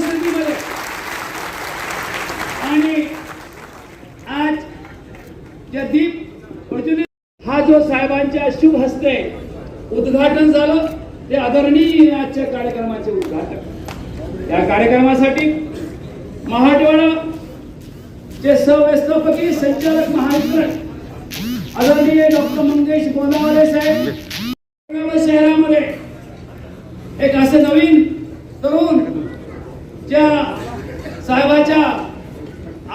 परिस्थितीमध्ये आणि आज ज्या दीप प्रज्वलित हा जो साहेबांच्या शुभ हस्ते उद्घाटन झालं ते आदरणीय आजच्या कार्यक्रमाचे उद्घाटन। या कार्यक्रमासाठी मराठवाडा चे सहव्यवस्थापकीय संचालक महावितरण आदरणीय डॉक्टर मंगेश गोंदावले साहेब शहरामध्ये एक असे नवीन तरुण ज्या साहेबाच्या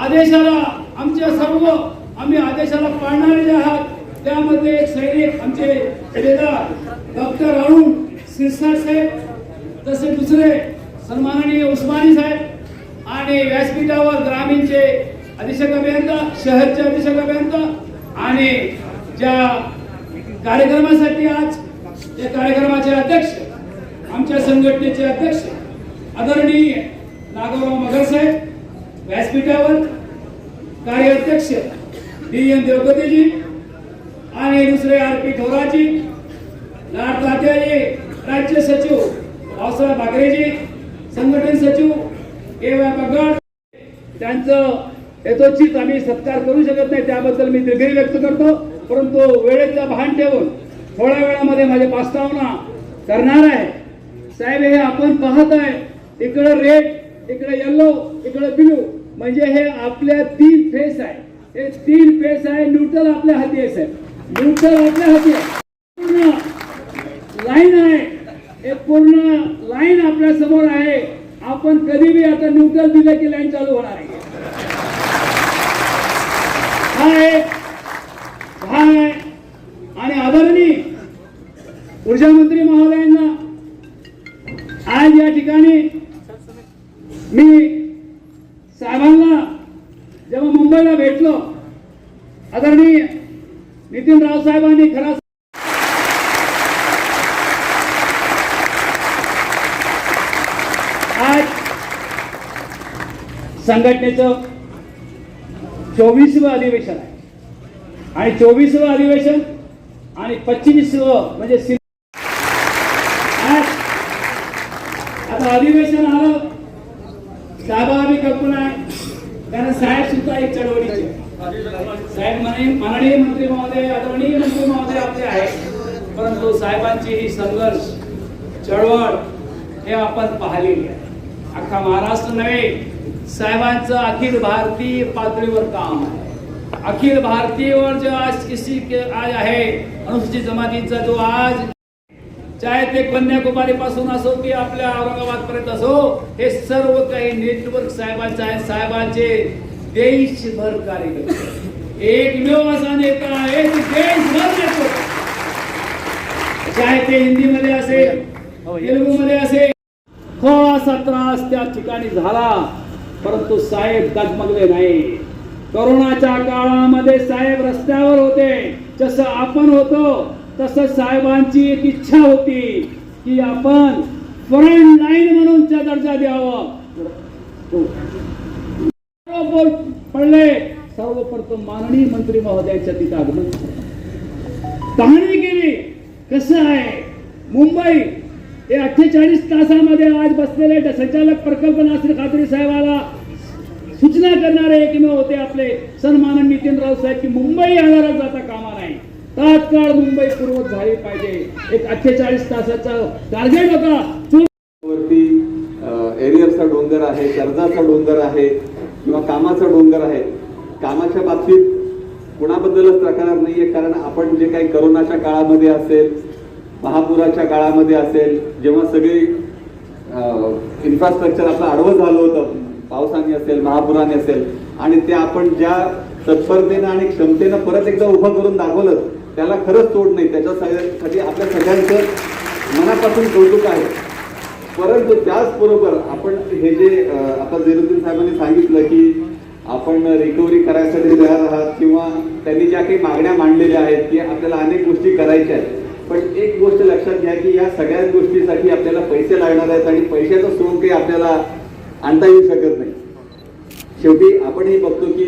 आदेशाला आम्ही आदेशाला पाळणारे जे आहात त्यामध्ये एक सैनिक आमचे सुभेदार डॉक्टर अरुण सिरसाट साहेब तसे दुसरे सन्माननीय उस्मानी साहेब आणि व्यासपीठावर ग्रामीणचे अधीक्षक अभियंता शहरचे अधीक्षक अभियंता आणि ज्या कार्यक्रमासाठी आज या कार्यक्रमाचे अध्यक्ष आमच्या संघटनेचे अध्यक्ष आदरणीय नागोराव मगर साहेब व्यासपीठावर कार्याध्यक्ष डी.एन. देवगतीजी आणि दुसरे आर.पी. ठोराजी लाड तात्याजी राज्य सचिव पावसाळा बागरेजी संघटन सचिव के.वाय. पगड त्यांचं यथोचित आम्ही सत्कार करू शकत नाही त्याबद्दल मी दिलगिरी व्यक्त करतो परंतु वेळेचं भान ठेवून थोड्या वेळामध्ये माझे प्रस्तावना करणार आहे। साहेब हे आपण पाहत आहे इकडे रेड इकडे येलो इकडे ब्लू म्हणजे हे आपल्या तीन फेस आहे हे तीन फेस आहे न्यूट्रल आपल्या हाती आहे साहेब न्यूट्रल आपल्या हाती आहे पूर्ण लाईन आहे एक पूर्ण लाईन आपल्या समोर आहे आपण कधी भी आता न्यूट्रल दिलं की लाईन चालू होणार आहे हा एक भाग आहे आणि आदरणीय ऊर्जा मंत्री महोदयांना आज या ठिकाणी मी साहेबांना जेव्हा मुंबईला भेटलो आदरणीय नितीनराव साहेबांनी खरा आज संघटनेचं 24वं अधिवेशन आहे आणि 24वं अधिवेशन आणि 25वं म्हणजे आता अधिवेशन आलं साहेबांनी कल्पना आहे कारण साहेब सुद्धा एक चळवळीचे साहेब माननीय मंत्री महोदय आदरणीय मंत्री महोदय आपले आहे परंतु साहेबांची ही संघर्ष चळवळ हे आपण पाहिलेली आहे अख्खा महाराष्ट्र नव्हे साहेबांचं अखिल भारतीय पातळीवर काम आहे अखिल भारतीयवर जो आज आज आहे अनुसूचित जमातीचा जो आज चाहे ते कन्याकुमारी पासून असो की आपल्या औरंगाबाद पर्यंत असो हे सर्व काही नेटवर्क साहेबांचे आहे साहेबांचे देशभर कार्यकर्ते एकमेव असा नेता एक देशभर नेतृत्व चाहे ते हिंदीमध्ये असेल तेलुगूमध्ये असेल असा त्रास त्या ठिकाणी झाला परंतु साहेब डगमगले नाही कोरोनाच्या काळामध्ये साहेब रस्त्यावर होते जसं आपण होतो तसं साहेबांची एक इच्छा होती की आपण फ्रंट लाईन म्हणूनचा दर्जा द्यावा पडले सर्वप्रथम माननीय मंत्री महोदयांच्या तिथे आगमन पाहणी केली कसं आहे मुंबई हे 48 तासामध्ये आज बसलेले संचालक प्रकल्प नासिर खात्री साहेबाला सूचना करणारे एकमेव होते आपले सन्माननीय नितीनराव साहेब की मुंबई आगारात जाता कामा नाही तात्काळ मुंबई पूर्वत झाली पाहिजे एक 48 तासाचा टार्गेट होता वरती एरियरचा डोंगर आहे कर्जाचा डोंगर आहे किंवा कामाचा डोंगर आहे कामाच्या बाबतीत कुणाबद्दलच तक्रार नाहीये कारण आपण जे काही कोरोनाच्या काळामध्ये असेल महापुराच्या काळामध्ये असेल जेव्हा सगळे इन्फ्रास्ट्रक्चर आपलं आडवं झालं होतं पावसाने असेल महापुराने असेल आणि ते आपण ज्या तत्परतेनं आणि क्षमतेनं परत एकदा उभं करून दाखवलं त्याला खरंच तोड नाही त्याच्यासाठी आपल्या सगळ्यांचं मनापासून कौतुक आहे परंतु त्याचबरोबर आपण हे जे आता जैनुद्दीन साहेबांनी सांगितलं की आपण रिकव्हरी करायसाठी तयार आहात किंवा त्यांनी ज्या काही मागण्या मांडलेल्या आहेत की आपल्याला अनेक गोष्टी करायच्या आहेत पण एक गोष्ट लक्षात घ्या की या सगळ्याच गोष्टीसाठी आपल्याला पैसे लागणार आहेत आणि पैशाचं स्रोत काही आपल्याला आणता येऊ शकत नाही शेवटी आपणही बघतो की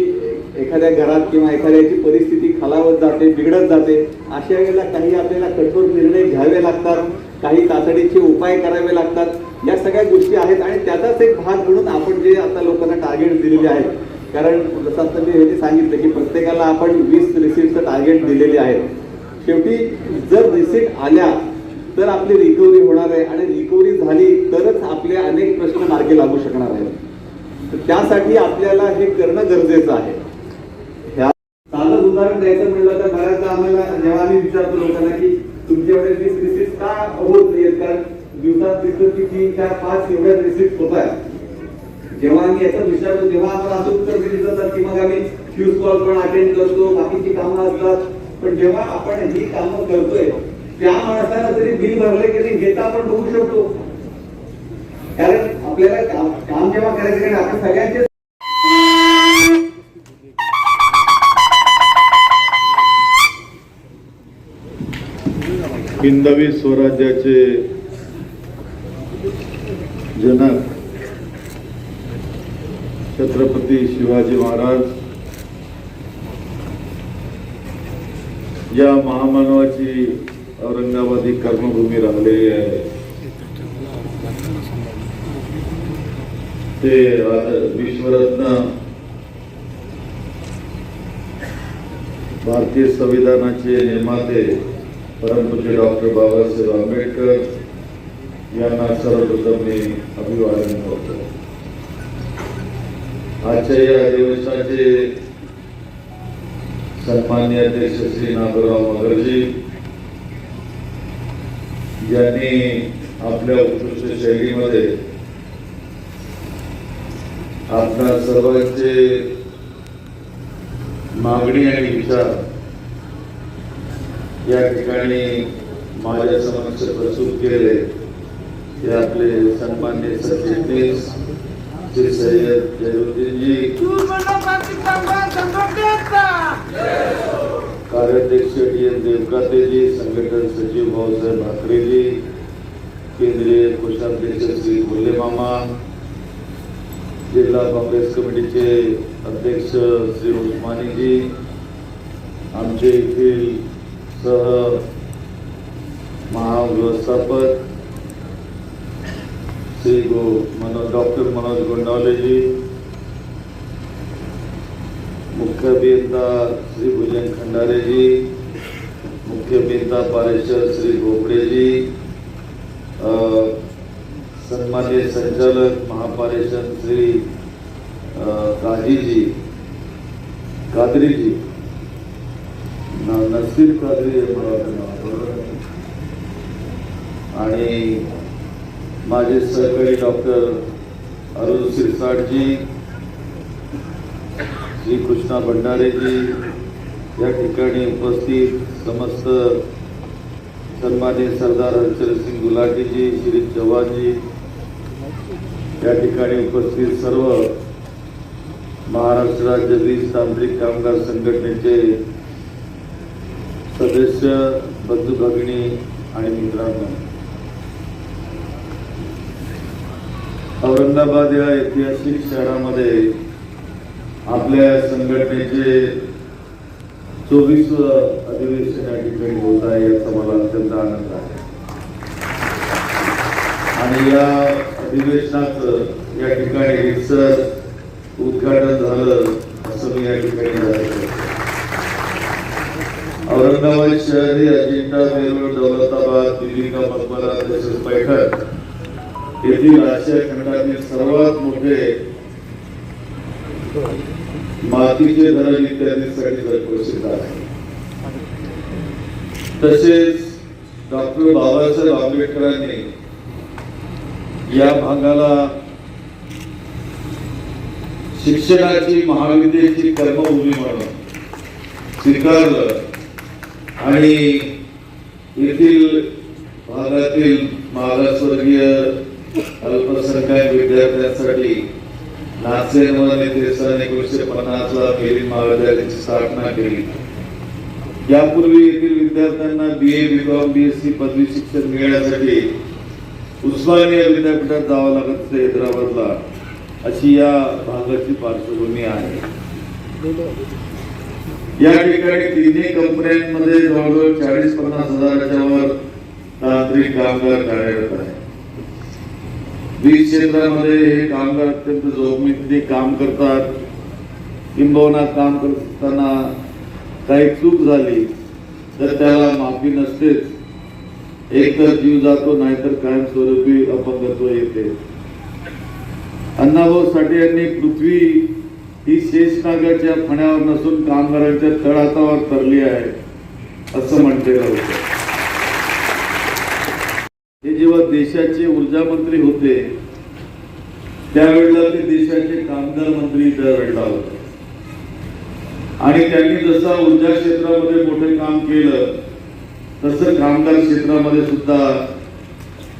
एखाद्या घरात किंवा एखाद्याची परिस्थिती खालावत जाते बिघडत जाते अशा वेळेला काही आपल्याला कठोर निर्णय घ्यावे लागतात काही तातडीचे उपाय करावे लागतात या सगळ्या गोष्टी आहेत आणि त्याचाच एक भाग म्हणून आपण जे आता लोकांना टार्गेट दिलेले आहेत, कारण जसं आता मी हे सांगितलं की प्रत्येकाला आपण 20 रिसीटचं टार्गेट दिलेले आहे. शेवटी जर रिसीट आल्या तर आपली रिकव्हरी होणार आहे आणि रिकव्हरी झाली तरच आपले अनेक प्रश्न मार्गी लागू शकणार आहेत. तर त्यासाठी आपल्याला हे करणं गरजेचं आहे. साधं उदाहरण द्यायचं म्हणलं तर बऱ्याचदा आम्हाला जेव्हा आम्ही विचारतो लोकांना की तुमच्याकडे 20 रिसीट का होत नाहीत, कारण दिवसात दिसतो की 3, 4, 5 एवढ्या रिसीट होत आहेत. जेव्हा आम्ही याचा विचारतो तेव्हा आम्हाला असं उत्तर दिलं जातं की मग आम्ही फ्यूज कॉल पण अटेंड करतो, बाकीची कामं असतात. पण जेव्हा आपण ही कामं करतोय त्या माणसाला तरी बिल भरले की नाही घेता आपण बघू शकतो. कारण आपल्याला काम जेव्हा करायचं आपण सगळ्यांचे हिंदवी स्वराज्याचे जनक छत्रपती शिवाजी महाराज या महामानवाची औरंगाबादी कर्मभूमी राहिलेली आहे. ते विश्वरत्न भारतीय संविधानाचे निर्माते परमपूज्य डॉक्टर बाबासाहेब आंबेडकर यांना सर्वप्रथम मी अभिवादन करतो. आजच्या या दिवसाचे सन्माननीय अध्यक्ष श्री नागोराव मगरजी यांनी आपल्या उत्कृष्ट शैलीमध्ये आपल्या सर्वांचे मागणी आणि विचार या ठिकाणी माझ्या समक्ष प्रस्तुत केले. ते आपले सन्माननीय सरचिटणीस श्री सय्यद जयरुद्दीनजी, कार्याध्यक्ष डी.एन. देवकातेजी, संघटन सचिव भाऊसाहेब भाकरेजी, केंद्रीय कोषाध्यक्ष श्री मुल्ले मामा, जिल्हा काँग्रेस कमिटीचे अध्यक्ष श्री उस्मानीजी, आमचे येथील सह महाव्यवस्थापक श्री डॉक्टर मनोज गोंडावलेजी, मुख्य अभियंता श्री भुजंग खंडारेजी, मुख्य अभियंता पारेश्वर श्री भोपड़ेजी, सन्माननीय संचालक महापारेषण श्री काजीजी कादरीजी, नसीर कादरी आणि माझे सहकारी डॉक्टर अरुण सिरसाटजी, श्री कृष्णा भंडारेजी, या ठिकाणी उपस्थित समस्त सन्माननीय सरदार हरचंद सिंग गुलाटीजी, श्री चव्हाणजी, या ठिकाणी उपस्थित सर्व महाराष्ट्र राज्य वीज तांत्रिक कामगार संघटनेचे सदस्य, बंधू भगिनी आणि मित्रांनो, औरंगाबाद या ऐतिहासिक शहरामध्ये आपल्या संघटनेचे 24वे अधिवेशन या ठिकाणी होत आहे याचा मला अत्यंत आनंद आहे. आणि या अधिवेशनाचं या ठिकाणी रितसर उद्घाटन झालं असं मी या ठिकाणी जाहीर. औरंगाबाद शहर ही अजिंठा, वेरूळ, दौलताबाद, दिल्ली का मकबरा तसेच पैठण येथील आशिया खंडातील सर्वात मोठे मातीचे धरण इत्यादीसाठी प्रसिद्ध आहे. तसेच डॉक्टर बाबासाहेब आंबेडकरांनी या भागाला शिक्षणाची महाविद्येची कर्मभूमी म्हणून स्वीकारलं आणि येथील भागातील मागासवर्गीय अल्पसंख्याक विद्यार्थ्यांसाठी नागसेन येथे सन 1950 केली महाविद्यालयाची स्थापना केली. यापूर्वी येथील विद्यार्थ्यांना BA, BCom, BSc पदवी शिक्षण मिळण्यासाठी उस्मानिया विद्यापीठात जावं लागत असे हैदराबादला, अशी या भागाची पार्श्वभूमी आहे. या ठिकाणी तिन्ही कंपन्यांमध्ये जवळजवळ 40-50 हजाराच्या वर तांत्रिक कामगार कार्यरत आहे. वीज क्षेत्रामध्ये हे कामगार अत्यंत जोखमीने काम करतात. किंबहुना काम करताना काही चूक झाली तर त्याला माफी नसतेच. एक तर जीव जातो, नाहीतर कायमस्वरूपी अपंगत्व येते. अण्णाभाऊ साठे यांनी पृथ्वी ही शेषनागाच्या फण्यावर नसून कामगारांच्या तळहातावर तरली आहे असं म्हटलेलं होतं. हे जेव्हा देशाचे ऊर्जा मंत्री होते त्यावेळेला ते देशाचे कामगार मंत्री त्यावेळेला होते. आणि त्यांनी जसं ऊर्जा क्षेत्रामध्ये मोठे काम केलं तसं कामगार क्षेत्रामध्ये सुद्धा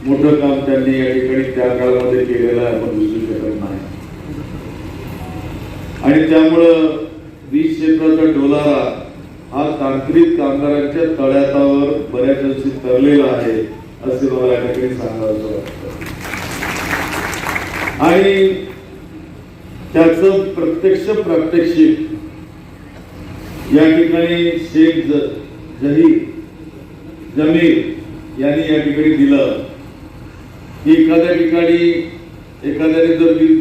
मोठं काम त्यांनी या ठिकाणी त्या काळामध्ये केलेलं आहे, आपण विसरू शकत नाही. आणि त्यामुळं वीज क्षेत्राचा डोलारा हा तांत्रिक कामगारांच्या तळहातावर बऱ्याच अंशी तरलेला आहे असे मला या ठिकाणी सांगायचं वाटतं. आणि त्याचं प्रत्यक्ष प्रात्यक्षिक या ठिकाणी शेख जमीर यांनी या ठिकाणी दिलं की एखाद्या ठिकाणी एखाद्याने जर वीज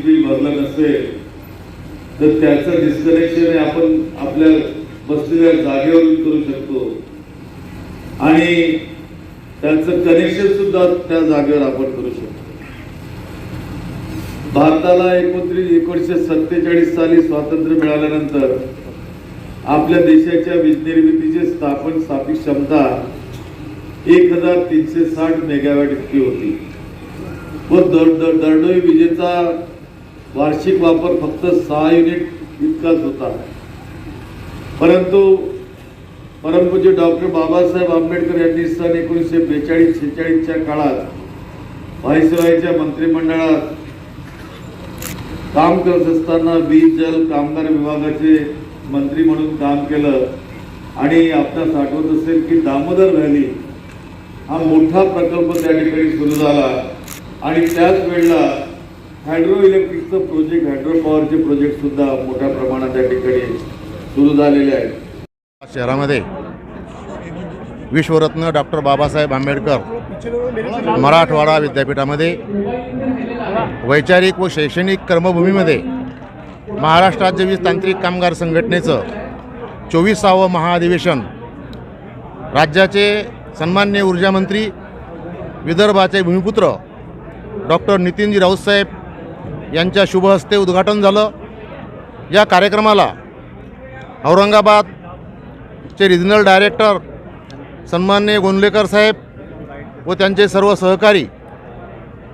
बिल भरलं नसेल तर त्याचं डिस्कनेक्शन आपण आपल्या बसलेल्या जागेवरून करू शकतो आणि त्याचं कनेक्शन सुद्धा त्या जागेवर आपण करू शकतो. भारताला 1947 साली स्वातंत्र्य मिळाल्यानंतर आपल्या देशाच्या वीज निर्मितीची स्थापित क्षमता 1360 मेगावॅट इतकी होती व दरडोई विजेचा वार्षिक वापर फक्त 6 युनिट इतकाच होता. परंतु परमपूज्य डॉक्टर बाबासाहेब आंबेडकर यांनी सन 1942-46 काळात व्हाईसरॉयच्या मंत्रिमंडळात काम करत असताना वीज जल कामगार विभागाचे मंत्री म्हणून काम केलं. आणि आपल्यास आठवत असेल की दामोदर व्हॅली हा मोठा प्रकल्प त्या ठिकाणी सुरू झाला आणि त्याच वेळेला हायड्रो इलेक्ट्रिकचं प्रोजेक्ट, हायड्रो पॉवरचे प्रोजेक्ट सुद्धा मोठ्या प्रमाणात त्या ठिकाणी सुरू झालेले आहेत. शहरामध्ये विश्वरत्न डॉक्टर बाबासाहेब आंबेडकर मराठवाडा विद्यापीठामध्ये वैचारिक व शैक्षणिक कर्मभूमीमध्ये महाराष्ट्र राज्य वीज तांत्रिक कामगार संघटनेचं 24वे महाअधिवेशन राज्याचे सन्माननीय ऊर्जामंत्री विदर्भाचे भूमिपुत्र डॉक्टर नितीनजी राऊतसाहेब यांच्या शुभ हस्ते उद्घाटन झालं. या कार्यक्रमाला औरंगाबादचे रिजनल डायरेक्टर सन्माननीय गोंदलेकर साहेब व त्यांचे सर्व सहकारी,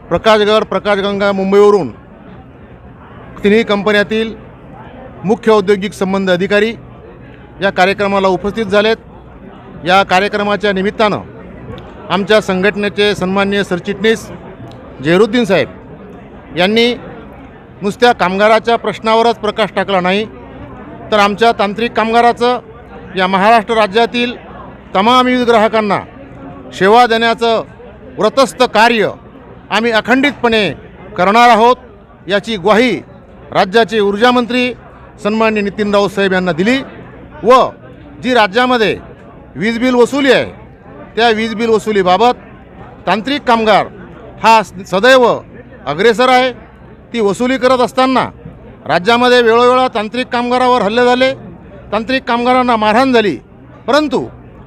प्रकाशगंगा मुंबईवरून तिन्ही कंपन्यातील मुख्य औद्योगिक संबंध अधिकारी या कार्यक्रमाला उपस्थित झालेत. या कार्यक्रमाच्या निमित्तानं आमच्या संघटनेचे सन्माननीय सरचिटणीस झहिरुद्दीन साहेब यांनी नुसत्या कामगाराच्या प्रश्नावरच प्रकाश टाकला नाही, तर आमच्या तांत्रिक कामगाराचं या महाराष्ट्र राज्यातील तमाम वीज ग्राहकांना सेवा देण्याचं व्रतस्थ कार्य आम्ही अखंडितपणे करणार आहोत याची ग्वाही राज्याचे ऊर्जामंत्री सन्माननीय नितीन राऊत साहेब यांना दिली. व जी राज्यामध्ये वीज बिल वसुली आहे त्या वीज बिल वसुलीबाबत तांत्रिक कामगार हा सदैव अग्रेसर आहे. ती वसुली करत असताना राज्यामध्ये वेळोवेळा तांत्रिक कामगारावर हल्ले झाले, तांत्रिक कामगारांना मारहाण झाली, परंतु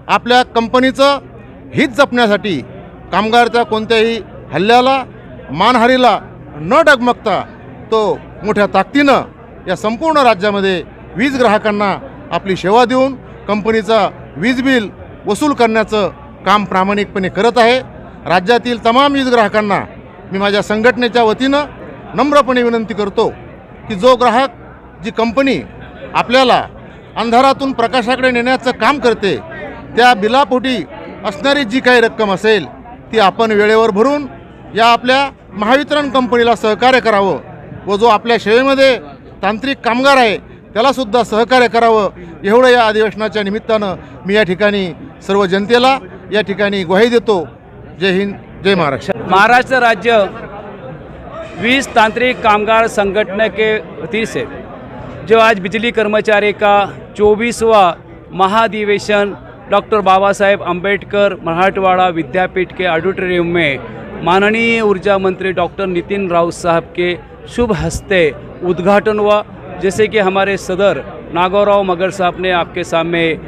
आपल्या कंपनीचं हित जपण्यासाठी कामगारच्या कोणत्याही हल्ल्याला, मानहानीला न डगमगता तो मोठ्या ताकदीनं या संपूर्ण राज्यामध्ये वीज ग्राहकांना आपली सेवा देऊन कंपनीचा वीज बिल वसूल करण्याचं काम प्रामाणिकपणे करत आहे. राज्यातील तमाम वीज ग्राहकांना मी माझ्या संघटनेच्या वतीनं नम्रपणे विनंती करतो की जो ग्राहक, जी कंपनी आपल्याला अंधारातून प्रकाशाकडे नेण्याचं काम करते त्या बिलापोटी असणारी जी काही रक्कम असेल ती आपण वेळेवर भरून या आपल्या महावितरण कंपनीला सहकार्य करावं व जो आपल्या सेवेमध्ये तांत्रिक कामगार आहे त्यालासुद्धा सहकार्य करावं एवढं या अधिवेशनाच्या निमित्तानं मी या ठिकाणी सर्व जनतेला या ठिकाणी ग्वाही देतो. जय हिंद, जय महाराष्ट्र. महाराष्ट्र राज्य वीज तांत्रिक कामगार संगठन के वती से जो आज बिजली कर्मचारी का 24वां महाधिवेशन डॉक्टर बाबा साहेब अम्बेडकर मराठवाड़ा विद्यापीठ के ऑडिटोरियम में माननीय ऊर्जा मंत्री डॉक्टर नितिन राउत साहब के शुभ हस्ते उद्घाटन हुआ। जैसे कि हमारे सदर नागौराव मगर साहब ने आपके सामने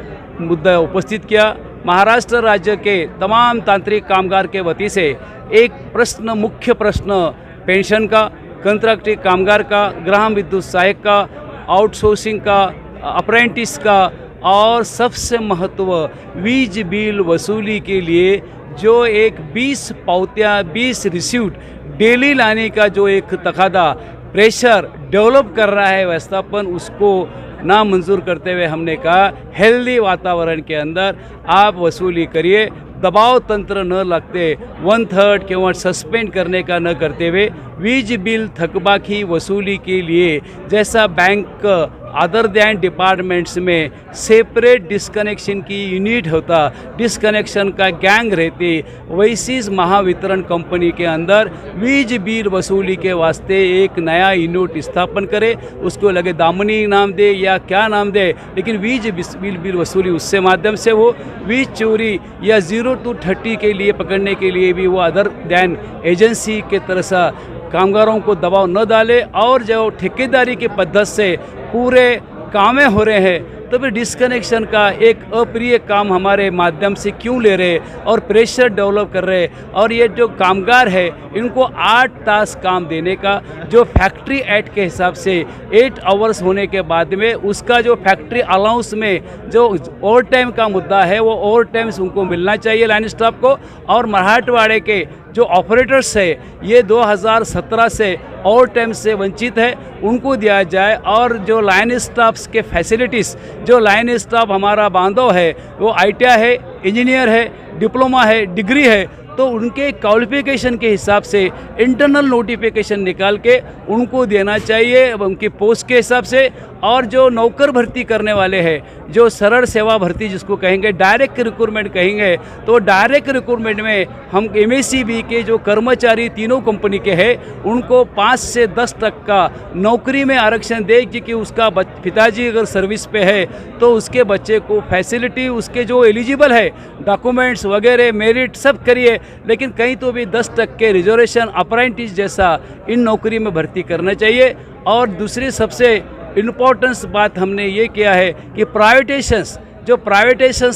मुद्दा उपस्थित किया, महाराष्ट्र राज्य के तमाम तांत्रिक कामगार के वती से एक प्रश्न, मुख्य प्रश्न पेंशन का, कंट्रैक्टी कामगार का, ग्राम विद्युत सहायक का, आउटसोर्सिंग का, अप्रेंटिस का और सबसे महत्व वीज बिल वसूली के लिए जो एक 20 पावतियाँ 20 रिसीव्ड डेली लाने का जो एक तकादा प्रेशर डेवलप कर रहा है व्यवस्थापन, उसको नामंजूर करते हुए हमने कहा हेल्दी वातावरण के अंदर आप वसूली करिए, दबाव तंत्र न लगते 1/3 किंवा सस्पेंड करने का न करते हुए वीज बिल थकबाकी वसूली के लिए जैसा बैंक अदर दैन डिपार्टमेंट्स में सेपरेट डिस्कनेक्शन की यूनिट होता, डिस्कनेक्शन का गैंग रहती, वैसी महावितरण कंपनी के अंदर वीज बिल वसूली के वास्ते एक नया यूनिट स्थापन करे। उसको लगे दामनी नाम दे या क्या नाम दे, लेकिन वीज बिल वसूली उससे माध्यम से वो वीज चोरी या 0 to 30 के लिए पकड़ने के लिए भी वो अदर दैन एजेंसी के तरह से कामगारों को दबाव न डाले और जो ठेकेदारी की पद्धति से पूरे कामें हो रहे हैं, तो फिर डिस्कनेक्शन का एक अप्रिय काम हमारे माध्यम से क्यों ले रहे और प्रेशर डेवलप कर रहे। और ये जो कामगार है इनको 8 तास काम देने का जो फैक्ट्री एक्ट के हिसाब से 8 आवर्स होने के बाद में उसका जो फैक्ट्री अलाउंस में जो ओवर टाइम का मुद्दा है वो ओवर टाइम्स उनको मिलना चाहिए लाइन स्टाफ को। और मराठवाड़े के जो ऑपरेटर्स है ये 2017 से ओवर टाइम से वंचित है, उनको दिया जाए। और जो लाइन स्टाफ्स के फैसिलिटीज़, जो लाइन स्टाफ हमारा बांधव है वो ITI है, इंजीनियर है, डिप्लोमा है, डिग्री है, तो उनके क्वालिफिकेशन के हिसाब से इंटरनल नोटिफिकेशन निकाल के उनको देना चाहिए उनकी पोस्ट के हिसाब से। और जो नौकर भर्ती करने वाले हैं, जो सरल सेवा भर्ती जिसको कहेंगे, डायरेक्ट रिक्रूटमेंट कहेंगे, तो डायरेक्ट रिक्रूटमेंट में हम MSEB के जो कर्मचारी तीनों कंपनी के हैं उनको 5 से 10 तक का नौकरी में आरक्षण दे, क्योंकि उसका पिताजी अगर सर्विस पे है तो उसके बच्चे को फैसिलिटी उसके जो एलिजिबल है डॉक्यूमेंट्स वगैरह मेरिट सब करिए, लेकिन कहीं तो भी 10% के रिजर्वेशन अप्रेंटिस जैसा इन नौकरी में भर्ती करना चाहिए। और दूसरी सबसे इम्पोर्टेंस बात हमने ये किया है कि प्राइवेटेशंस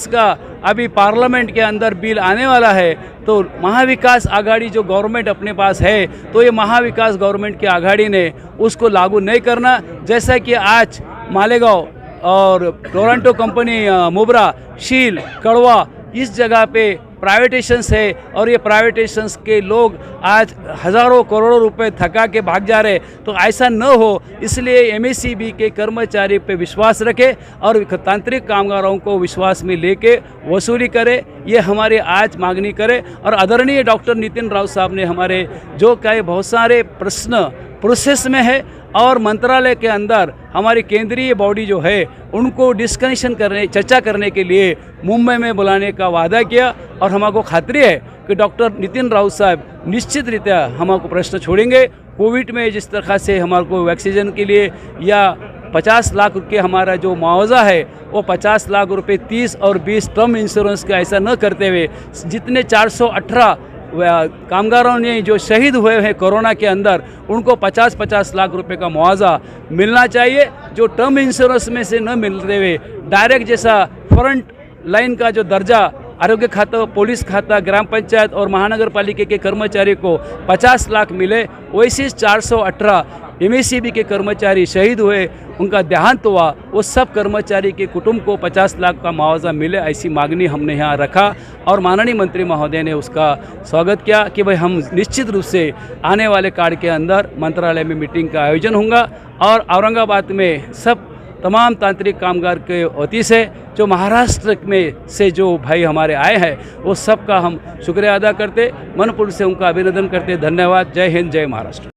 का अभी पार्लियामेंट के अंदर बिल आने वाला है, तो महाविकास आघाड़ी जो गवर्नमेंट अपने पास है, तो ये महाविकास गवर्नमेंट की आघाड़ी ने उसको लागू नहीं करना। जैसा कि आज मालेगांव और टोरंटो कंपनी मुब्रा, शील, कड़वा इस जगह पे प्राइवेटेशंस है और ये प्राइवेटेशंस के लोग आज हज़ारों करोड़ों रुपए थका के भाग जा रहे, तो ऐसा न हो इसलिए MSEB के कर्मचारी पे विश्वास रखे और तांत्रिक कामगारों को विश्वास में लेके वसूली करे, ये हमारे आज मांगनी करे। और आदरणीय डॉक्टर नितिन राउत साहब ने हमारे जो कहे बहुत सारे प्रश्न प्रोसेस में है और मंत्रालय के अंदर हमारी केंद्रीय बॉडी जो है उनको डिस्कनेक्शन करने चर्चा करने के लिए मुंबई में बुलाने का वादा किया। और हमको खातरी है कि डॉक्टर नितिन राउत साहब निश्चित रीत्या हमको प्रश्न छोड़ेंगे। कोविड में जिस तरह से हमारे को वैक्सीन के लिए या 50 लाख रुपये हमारा जो मुआवजा है वो 50 लाख रुपये 30 और 20 टर्म इंश्योरेंस का ऐसा न करते हुए जितने 418 कामगारों ने जो शहीद हुए हैं कोरोना के अंदर उनको 50-50 लाख रुपए का मुआवजा मिलना चाहिए, जो टर्म इंश्योरेंस में से न मिलते हुए डायरेक्ट जैसा फ्रंट लाइन का जो दर्जा आरोग्य खाता, पुलिस खाता, ग्राम पंचायत और महानगर पालिका के कर्मचारी को 50 लाख मिले, वैसे 418 MSEB के कर्मचारी शहीद हुए, उनका देहांत हुआ, वो सब कर्मचारी के कुटुंब को 50 लाख का मुआवजा मिले, ऐसी मांगनी हमने यहाँ रखा। और माननीय मंत्री महोदय ने उसका स्वागत किया कि भाई हम निश्चित रूप से आने वाले काल के अंदर मंत्रालय में मीटिंग का आयोजन होगा और औरंगाबाद में सब तमाम तांत्रिक कामगार के वती से जो महाराष्ट्र में से जो भाई हमारे आए हैं वो सब का हम शुक्रिया अदा करते, मनपूर्वक से उनका अभिनंदन करते। धन्यवाद। जय हिंद, जय महाराष्ट्र।